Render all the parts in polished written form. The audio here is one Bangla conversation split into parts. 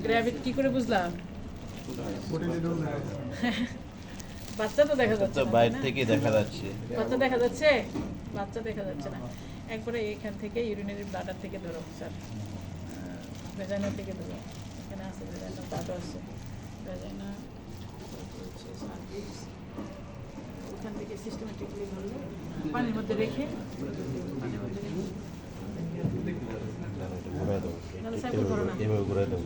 গ্র্যাভিট কি করে বুঝলাম? বাচ্চা তো দেখা যাচ্ছে না, বাইরে তাই না? থেকে দেখা যাচ্ছে। বাচ্চা দেখা যাচ্ছে? বাচ্চা দেখা যাচ্ছে না। একবারে এখান থেকে ইউরিনারি ব্লাডার থেকে ধরো স্যার, ভেজাইনা থেকে ধরো, এখানে আছে ভেজাইনা ব্লাডও আছে, ভেজাইনা সার্ভিক্স, ওখান থেকে সিস্টেমেটিকলি ধরলে পানির মধ্যে রেখে, পানির মধ্যে রেখে তাহলে সাইকেল করো না, এভাবে ঘুরে দেবো,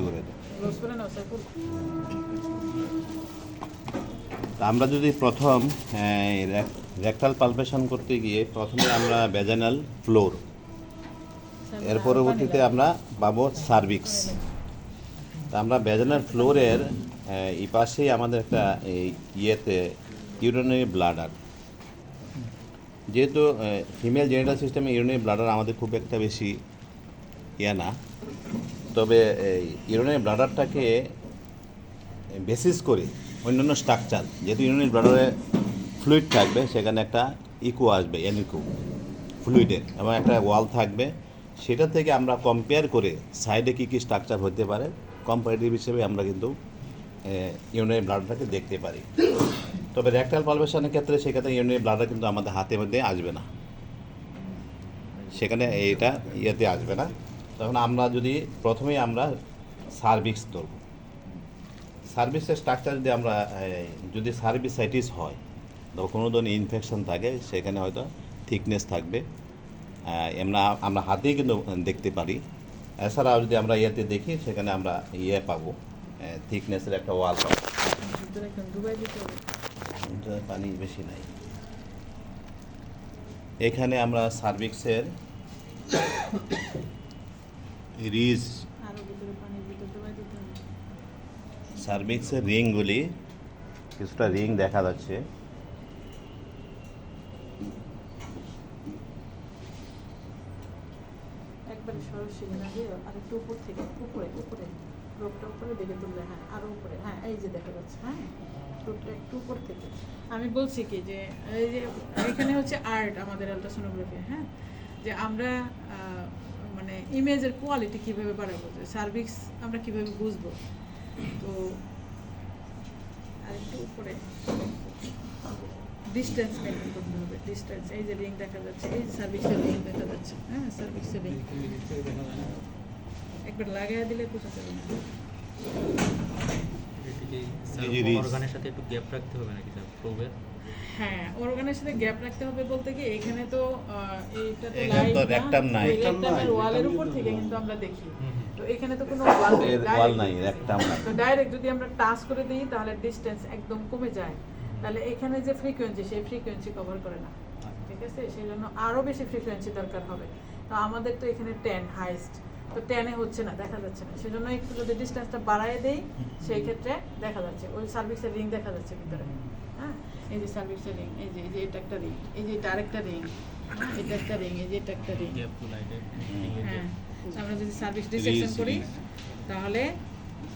ঘুরে দেবো। ক্লোজ করে নাও সাইকেল। তা আমরা যদি প্রথম রেকটাল পালপেশন করতে গিয়ে প্রথমে আমরা ভ্যাজাইনাল ফ্লোর, এর পরবর্তীতে আমরা পাবো সার্ভিক্স। তা আমরা ভ্যাজাইনাল ফ্লোরের এই পাশেই আমাদের একটা ইয়েতে ইউরিনারি ব্লাডার, যেহেতু ফিমেল জেনিটাল সিস্টেমে ইউরিনারি ব্লাডার আমাদের খুব একটা বেশি না, তবে এই ইউরিনারি ব্লাডারটাকে বেসিস করে অন্যান্য স্ট্রাকচার, যেহেতু ইউরিনারি ব্লাডারে ফ্লুইড থাকবে, সেখানে একটা ইকো আসবে, এনইকো ফ্লুইডের, এবং একটা ওয়াল থাকবে, সেটা থেকে আমরা কম্পেয়ার করে সাইডে কী কী স্ট্রাকচার হতে পারে কম্পারেটিভ হিসেবে আমরা কিন্তু ইউরিনারি ব্লাডারটাকে দেখতে পারি। তবে রেকটাল পালপেশনের ক্ষেত্রে সেক্ষেত্রে ইউরিনারি ব্লাডার কিন্তু আমাদের হাতের মধ্যে আসবে না, সেখানে এইটা ইয়েতে আসবে না। তখন আমরা যদি প্রথমেই আমরা সার্ভিক্স ধরব, সার্ভিসের স্ট্রাকচার যদি আমরা যদি সার্ভিসাইটিস হয়, কোনো ধরনের ইনফেকশন থাকে, সেখানে হয়তো থিকনেস থাকবে, আমরা হাতেই কিন্তু দেখতে পারি। এছাড়াও যদি আমরা ইয়েতে দেখি, সেখানে আমরা ইয়ে পাবো, থিকনেসের একটা ওয়াল পাবো। পানি বেশি নাই এখানে। আমরা সার্ভিক্সের রিজ, সার্ভিক্সের রিংগুলি, কিছুটা রিং দেখা যাচ্ছে। একবারে সরাসরি না দিয়ে আর একটু উপর থেকে, উপরে উপরে রোগটা উপরে দিকে তুললে, হ্যাঁ আরো উপরে, হ্যাঁ এই যে দেখা যাচ্ছে, হ্যাঁ রোগটা একটু উপর থেকে। আমি বলছি কি যে এই যে এখানে হচ্ছে আর্ট আমাদের আলট্রাসোনোগ্রাফি, হ্যাঁ, যে আমরা মানে ইমেজের কোয়ালিটি কীভাবে বাড়াবো, যে সার্ভিক্স আমরা কীভাবে বুঝবো। তো আর একটু উপরে ডিস্টেন্স মেনটেন করতে হবে, ডিস্টেন্স। এই যে রিং দেখা যাচ্ছে, এই যে সার্ভিক্সের রিং দেখা যাচ্ছে, হ্যাঁ সার্ভিক্সের রিং একবার লাগাই দিলে বোঝা যাবে না। অর্গানের সাথে একটু গ্যাপ রাখতে হবে নাকি স্যার প্রোবের? হ্যাঁ, অর্গানের সাথে গ্যাপ রাখতে হবে বলতে কি, এখানে তো এইটা তো এখানে তো রেকটাম নাই, রেকটামের ওয়ালের উপর থেকে কিন্তু আমরা দেখি, তো এখানে তো কোনো ওয়াল নাই, রেকটাম নাই। তো ডাইরেক্ট যদি আমরা টাচ করে দিই, তাহলে ডিসটেন্স একদম কমে যায়, তাহলে এখানে যে ফ্রিকোয়েন্সি, সেই ফ্রিকোয়েন্সি কভার করে না, ঠিক আছে? সেই জন্য আরও বেশি ফ্রিকোয়েন্সি দরকার হবে। তো আমাদের তো এখানে 10 হাইস্ট, তো 10-এ হচ্ছে না, দেখা যাচ্ছে না, সেজন্য একটু যদি ডিসটেন্সটা বাড়ায় দেই, সেই ক্ষেত্রে দেখা যাচ্ছে ওই সার্ভিক্সের রিং দেখা যাচ্ছে ভিতরে, হ্যাঁ এই যে সার্ভিক্সের রিং, এই যে এটা একটা রিং, এই যে এটা আরেকটা রিং, এটা একটা রিং, এই যে এটা একটা রিং, হ্যাঁ। আমরা যদি সার্ভিক্স ডিসেকশন করি, তাহলে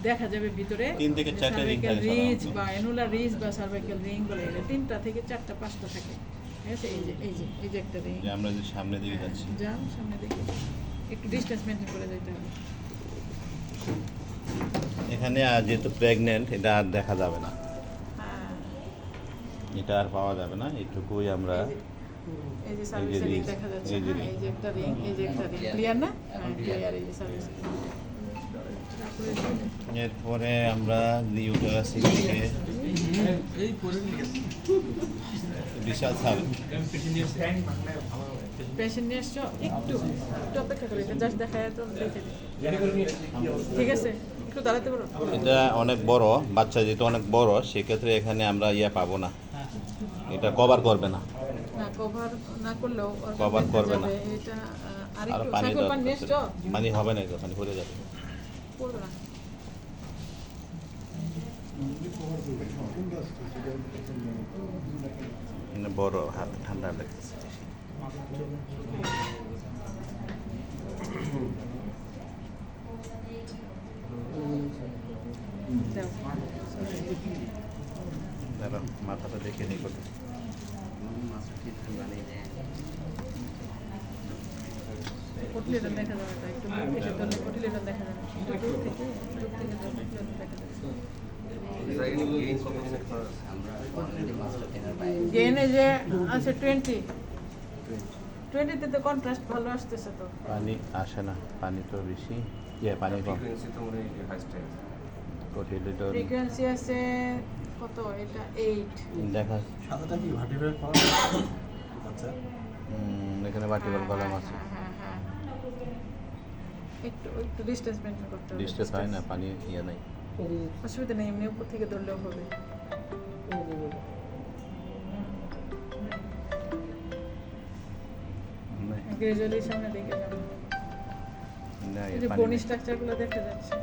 দেখা যাবে ভিতরে 3 থেকে 4টা রিং থাকে, রিজ বা অ্যানুলার রিজ বা সার্ভাইকাল রিং বলে, এটা 3টা থেকে 4টা 5টা থাকে, ঠিক আছে? এই যে একটা রিং, আমরা যদি সামনে দিকে যাচ্ছি, যাও সামনে দিকে, একটু ডিসটেন্স মেনটেন করে যেতে হবে। এখানে আর যেহেতু প্রেগনেন্ট, এটা আর দেখা যাবে না, হ্যাঁ, এটা আর পাওয়া যাবে না, এইটুকুই আমরা। এই যে সার্ভিসের রিং দেখা যাচ্ছে, হ্যাঁ এই যে একটা রিং, এই যে একটা রিং, ক্লিয়ার না? হ্যাঁ ক্লিয়ার, এই যে সার্ভিস। এরপরে আমরা ইউটেরাসিক থেকে বিশাল সাল পেশেন্ট নিয়ে আসছো, একটু একটু অপেক্ষা করে, এটা জাস্ট দেখায় তো দেখে দিই, ঠিক আছে? একটু দাঁড়াতে পারো? এটা অনেক বড় বাচ্চা, যেহেতু অনেক বড়, সেক্ষেত্রে এখানে আমরা পাবো না, এটা কভার করবে না, না কভার না করলেও কভার করবে না। এটা আর আরেকটু পানি সাইকেল পান নিয়ে আসছো, পানি হবে না, পানি পড়ে যাবে, পড়বে না। বড় হাত ঠান্ডা লাগতেছে। দাঁড়াও, মাথাটা দেখে নিই কোথায়। কটলিটা দেখা যাবে, একটু কটলিটা দূর থেকে দেখলে দেখা যাচ্ছে। গেইনে যে আছে 20 তে কন্ট্রাস্ট ভালো আসতেছে তো। পানি আসে না, পানি তো বেশি, পানি কম। কোটিলিটন ফ্রিকোয়েন্সি আছে কত, এটা 8। দেখা সাদাটা কি ভার্টিব্রেট পাওয়া আচ্ছা এখানে ভার্টিকাল কলাম আছে, হ্যাঁ, একটু একটু ডিসটেন্স মেনটেন করতে হবে। ডিস্টেন্স হয় না, পানি ইয়ে নাই। অসুবিধা নেই, এমনি উপর থেকে ধরলেও হবে। গ্রাজুয়ালি সামনে দিকে যাবো। না, এই যে পানি বনি নেই। স্ট্রাকচারগুলো দেখা যাচ্ছে।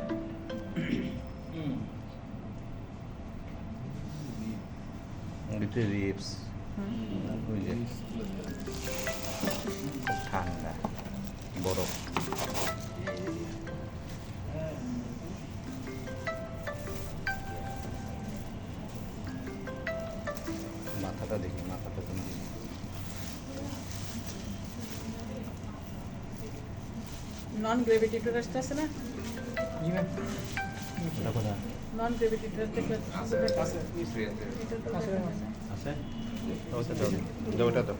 এটা রিপস, হুম। ওই যে খুব ঠান্ডা বরফ। মাথাটা দেখি, মাথাটা তো না। নন গ্রেভিটি টুরাস্ট আছে না? ওটা কোথায় নন গ্রেভিটি টুরাস্ট দেখলে আছে এটা তো দেখা যায় না। আছে? ওটা দাও, দাও, ওটা দাও।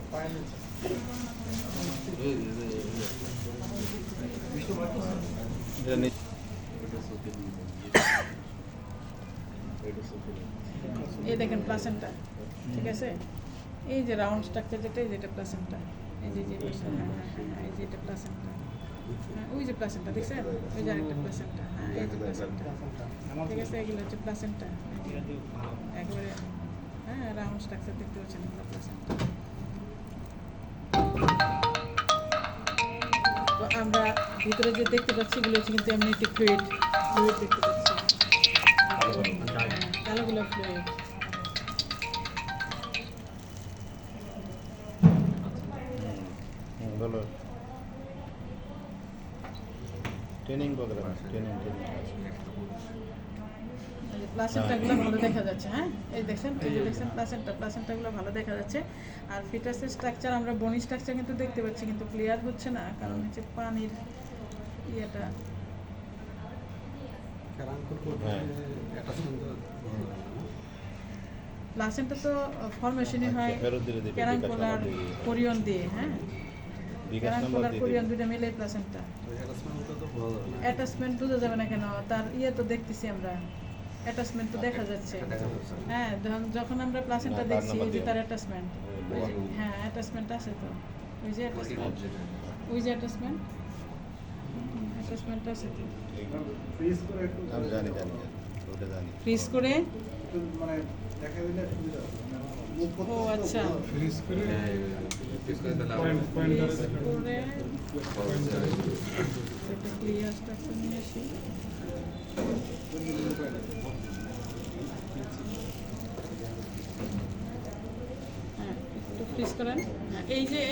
এটা নি- এই দেখেন প্লাসেন্টা, ঠিক আছে? এই যে রাউন্ড স্ট্রাকচার যেটা প্লাসেন্টা, এই যে এই যে এটা প্লাসেন্টা, ওই যে প্লাসেন্টা দেখছেন, ওই যে আরেকটা প্লাসেন্টা, এই যে প্লাসেন্টা, ঠিক আছে? এগুলো হচ্ছে প্লাসেন্টা, একবারে রাউন্ড স্ট্রাকচার দেখতে পাচ্ছেন, এগুলো প্লাসেন্টা। তো আমরা ভিতরে যে দেখতে পাচ্ছি এগুলো হচ্ছে কিন্তু এমনিটি ফ্লুইড দেখতে পাচ্ছি, কালোগুলো ফ্লুইড। বলো, ট্রেনিং প্রোগ্রাম, ট্রেনিং প্লাসেন্টাগুলো ভালো দেখা যাচ্ছে, হ্যাঁ? এই দেখছেন, এই যে দেখছেন প্লাসেন্টাগুলো ভালো দেখা যাচ্ছে। আর ফিটাসের স্ট্রাকচার আমরা বনি স্ট্রাকচার কিন্তু দেখতে পাচ্ছি, কিন্তু ক্লিয়ার হচ্ছে না, কারণ হচ্ছে পানির ইয়েটা। প্লাসেন্টা তো ফরমেশনই হয় ফেরত দিলে দিবে, ক্যারাঙ্কুলার কোরিয়ন দিয়ে, হ্যাঁ? বিকাশ নাম্বার ক্যারাঙ্কুলার দিয়ে কোরিয়ন দিবে। দুটো মিলে প্লাসেন্টা। অ্যাটাচমেন্ট বোঝা যাবে না কেন, তার ইয়ে তো দেখতেছি আমরা, অ্যাটাচমেন্ট তো দেখা যাচ্ছে। হ্যাঁ, যখন আমরা প্লাসেন্টা না, তার দেখছি, নাম্বার ওই যে দিও। তার অ্যাটাচমেন্ট, ওই যে হ্যাঁ অ্যাটাচমেন্ট আছে তো, ওই যে অ্যাটাচমেন্ট, ওই যে অ্যাটাচমেন্ট আছে তো। ফ্রিজ করে একটু আমি জানি, ওটা জানি। ফ্রিজ করে, একটু মানে দেখা দিলে সুবিধা হবে মুভ করতে ও আচ্ছা, ফ্রিজ করে ফ্রিজ করে একটা ক্লিয়ার স্ট্রাকচার নিয়ে আসি। হ্যাঁ, একটু ফ্রিজ করেন। হ্যাঁ, এই যে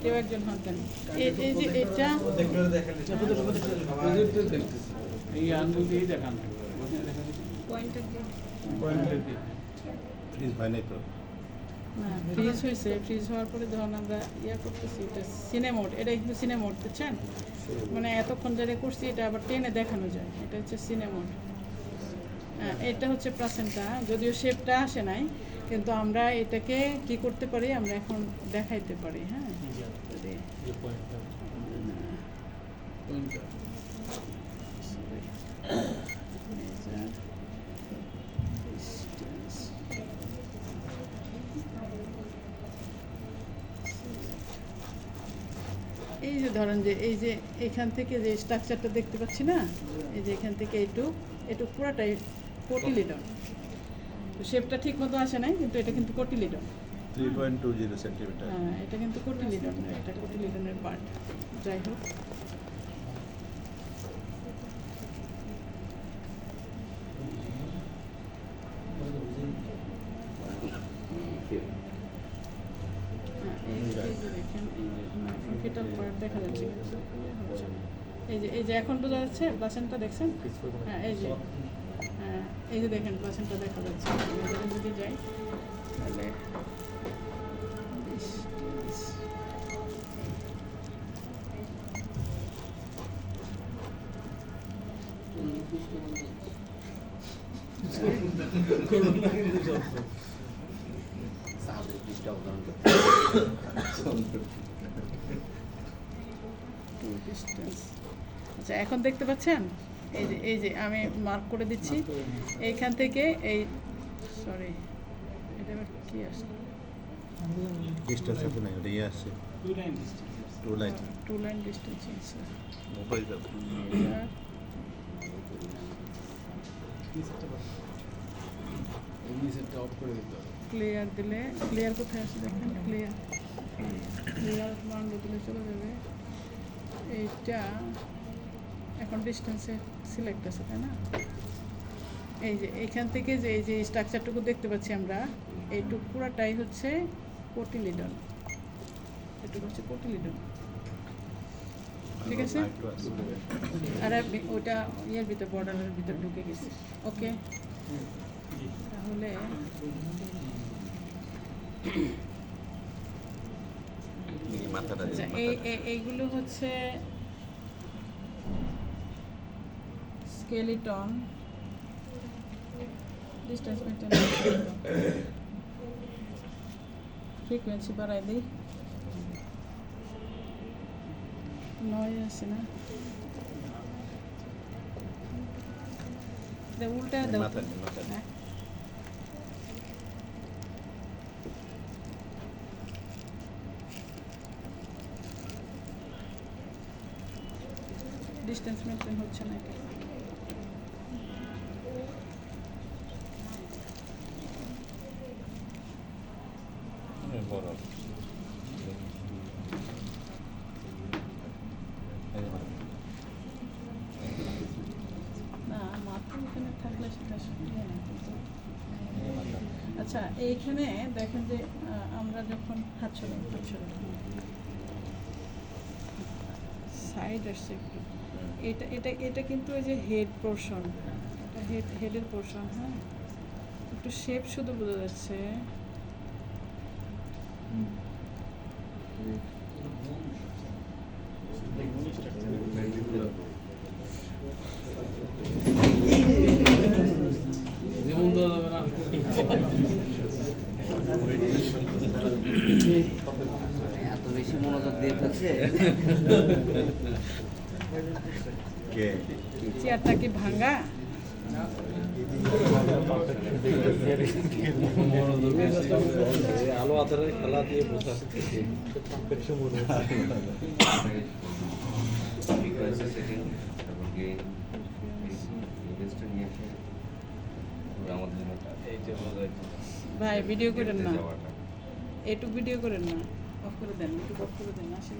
কেউ একজন হাত দেন, এই যে এটা এই আঙ্গুল দিয়েই দেখান পয়েন্টার দিয়ে ফ্রিজ হয় নাই তো। ফ্রিজ হয়েছে, ফ্রিজ হওয়ার পরে ধরুন আমরা ইয়া করতেছি, এটা সিনেমোড, এটা কিন্তু সিনেমোড, বুঝছেন? মানে এতক্ষণ যারা করছি এটা আবার টেনে দেখানো যায়, এটা হচ্ছে সিনেমোড। হ্যাঁ, এটা হচ্ছে প্লাসেন্টা, যদিও শেপটা আসে নাই, কিন্তু আমরা এটাকে কি করতে পারি, আমরা এখন দেখাইতে পারি। হ্যাঁ, যদি এই যে ধরেন যে এই যে এখান থেকে যে স্ট্রাকচারটা দেখতে পাচ্ছি না, এই যে এখান থেকে একটু পুরোটাই কোটিলিডন, তো শেপটা ঠিক মতো আসে নাই, কিন্তু এটা কিন্তু কোটিলিডন। 3.20 সেন্টিমিটার। হ্যাঁ, এটা কিন্তু কোটিলিডন, এটা কোটিলিডনের পার্ট। যাই হোক, ফিটাল পার্ট দেখা যাচ্ছে, এই যে এখন বোঝা যাচ্ছে প্লাসেন্টা, দেখছেন? হ্যাঁ, এই যে দেখেন প্লাসেন্টা দেখা যাচ্ছে। যদি যাই তাহলে আচ্ছা এখন দেখতে পাচ্ছেন এই যে আমি মার্ক করে দিচ্ছি এইখান থেকে এই সরি এটা আবার কি আসছে ডিস্টেন্স আছে না ওটা ইয়ে আসছে 2 line distance. Two line to line distance উপরে যাবে এই নিচেরটা অফ করে দিতে হবে। ক্লিয়ার দিলে ক্লিয়ার কোথায় আছে দেখেন ক্লিয়ার মান দিলে চলে যাবে এইটা এখন ডিস্টেন্সে সিলেক্ট আছে তাই না এই যে এইখান থেকে যে এই যে স্ট্রাকচারটুকু দেখতে পাচ্ছি আমরা এইটুকু পুরাটাই হচ্ছে কোটিলিডন এটুকু হচ্ছে কোটিলিডন ঠিক আছে আর ওটা ইয়ের ভিতর বর্ডারের ভিতর ঢুকে গেছে ওকে তাহলে মাথাটা আচ্ছা এইগুলো হচ্ছে স্কেলিটন ডিস্টেন্স মেনটেন ফ্রিকোয়েন্সি বাড়াই দিই 9 আছে না উল্টা দাও হ্যাঁ ডিস্টেন্স মেনটেন হচ্ছে না এটা বড় না মাত্র এখানে থাকলে সেটা ইয়ে না কিন্তু আচ্ছা এইখানে দেখেন যে আমরা যখন সাইড আসছে একটু এটা কিন্তু ওই যে হেড পোর্শন এটা হেডের পোর্শন হ্যাঁ একটু শেপ শুধু বোঝা যাচ্ছে যেমন দেওয়া যাবে না। এত বেশি মনোযোগ দিয়ে থাকছে কে চেয়ারটা কি ভাঙা আলো আধারের খেলা দিয়ে বোঝা ফ্রিকোয়েন্সি সেটিং তারপর গেইন ইনভেস্টর নিয়ে আসে আমাদের জন্য ভাই ভিডিও করেন না এটুক ভিডিও করেন না অফ করে দেন একটু অফ করে দেন আসেন